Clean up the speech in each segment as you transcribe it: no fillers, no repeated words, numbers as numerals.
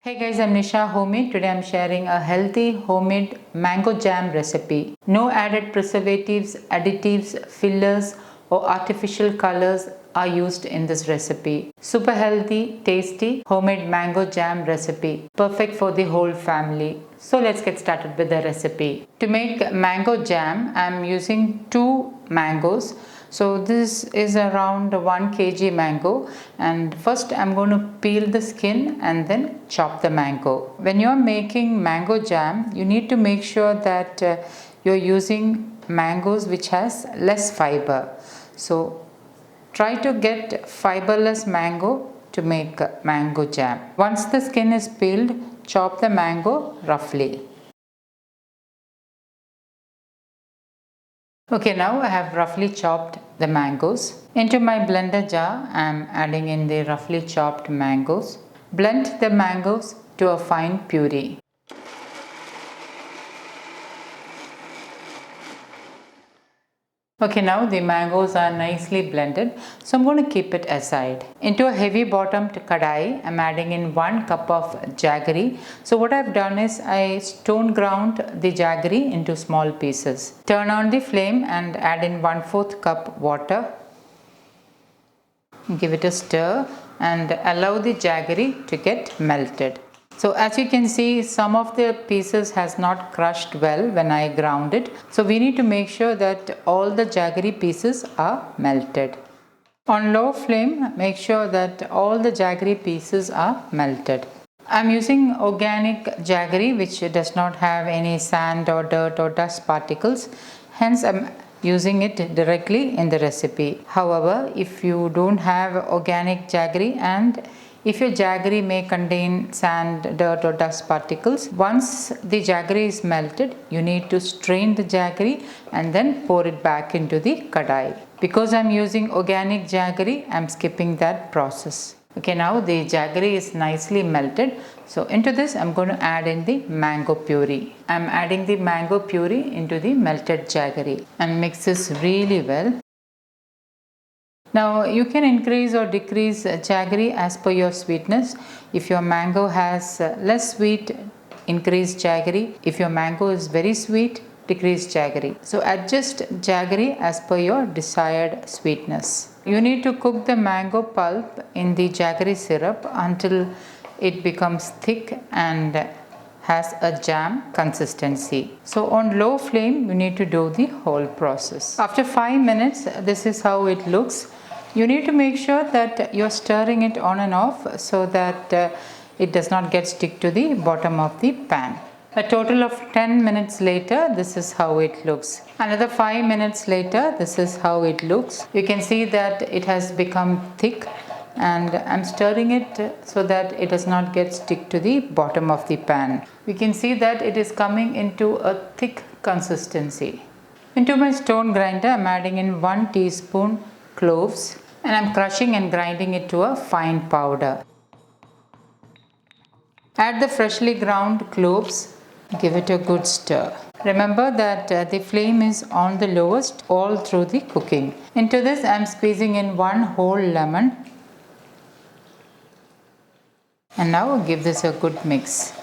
Hey guys, I'm Nisa Homey. Today I'm sharing a healthy homemade mango jam recipe. No added preservatives, additives, fillers or artificial colors are used in this recipe. Super healthy, tasty homemade mango jam recipe. Perfect for the whole family. So let's get started with the recipe. To make mango jam, I'm using 2 mangoes. So this is around 1 kg mango, and first I'm going to peel the skin and then chop the mango. When you're making mango jam, you need to make sure that you're using mangoes which has less fiber. So try to get fiberless mango to make mango jam. Once the skin is peeled, chop the mango roughly. Okay, now I have roughly chopped the mangoes. Into my blender jar, I am adding in the roughly chopped mangoes. Blend the mangoes to a fine puree. Okay, now the mangoes are nicely blended, so I'm going to keep it aside. Into a heavy bottomed kadai, I'm adding in 1 cup of jaggery. So what I've done is I stone ground the jaggery into small pieces. Turn on the flame and add in 1/4 cup water. Give it a stir and allow the jaggery to get melted. So as you can see, some of the pieces has not crushed well when I ground it. So we need to make sure that all the jaggery pieces are melted. On low flame, make sure that all the jaggery pieces are melted. I'm using organic jaggery which does not have any sand or dirt or dust particles. Hence I'm using it directly in the recipe. However, if you don't have organic jaggery and if your jaggery may contain sand, dirt or dust particles, once the jaggery is melted, you need to strain the jaggery and then pour it back into the kadai. Because I'm using organic jaggery, I'm skipping that process. Okay, now the jaggery is nicely melted. So into this, I'm going to add in the mango puree. I'm adding the mango puree into the melted jaggery and mix this really well. Now you can increase or decrease jaggery as per your sweetness. If your mango has less sweet, increase jaggery. If your mango is very sweet, decrease jaggery. So adjust jaggery as per your desired sweetness. You need to cook the mango pulp in the jaggery syrup until it becomes thick and has a jam consistency. So on low flame, you need to do the whole process. After 5 minutes, this is how it looks. You need to make sure that you're stirring it on and off so that it does not get stick to the bottom of the pan. A total of 10 minutes later, this is how it looks. Another 5 minutes later, this is how it looks. You can see that it has become thick, and I'm stirring it so that it does not get stick to the bottom of the pan. We can see that it is coming into a thick consistency. Into my stone grinder, I'm adding in 1 teaspoon cloves and I'm crushing and grinding it to a fine powder. Add the freshly ground cloves. Give it a good stir. Remember that the flame is on the lowest all through the cooking. Into this, I'm squeezing in 1 whole lemon. And now give this a good mix.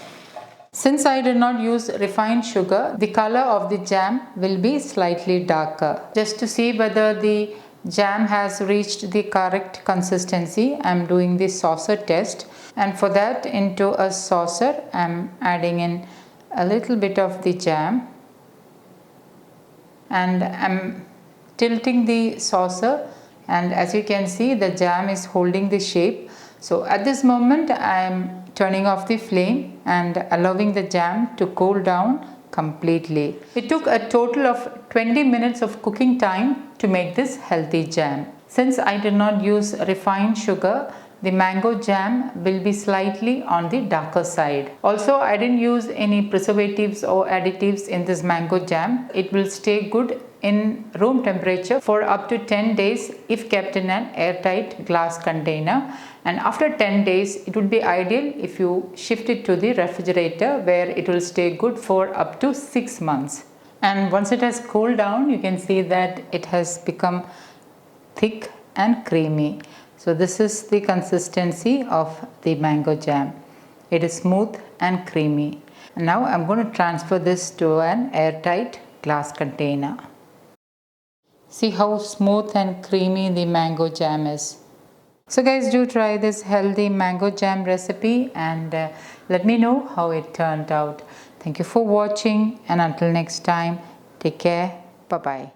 Since I did not use refined sugar, the color of the jam will be slightly darker. Just to see whether the jam has reached the correct consistency, I am doing the saucer test. And for that, into a saucer, I am adding in a little bit of the jam. And I am tilting the saucer, and as you can see, the jam is holding the shape. So at this moment, I am turning off the flame and allowing the jam to cool down completely. It took a total of 20 minutes of cooking time to make this healthy jam. Since I did not use refined sugar, the mango jam will be slightly on the darker side. Also, I didn't use any preservatives or additives in this mango jam. It will stay good in room temperature for up to 10 days if kept in an airtight glass container. And after 10 days, it would be ideal if you shift it to the refrigerator where it will stay good for up to 6 months. And once it has cooled down, you can see that it has become thick and creamy. So this is the consistency of the mango jam. It is smooth and creamy. And now I'm going to transfer this to an airtight glass container. See how smooth and creamy the mango jam is. So guys, do try this healthy mango jam recipe and let me know how it turned out. Thank you for watching, and until next time, take care. Bye bye.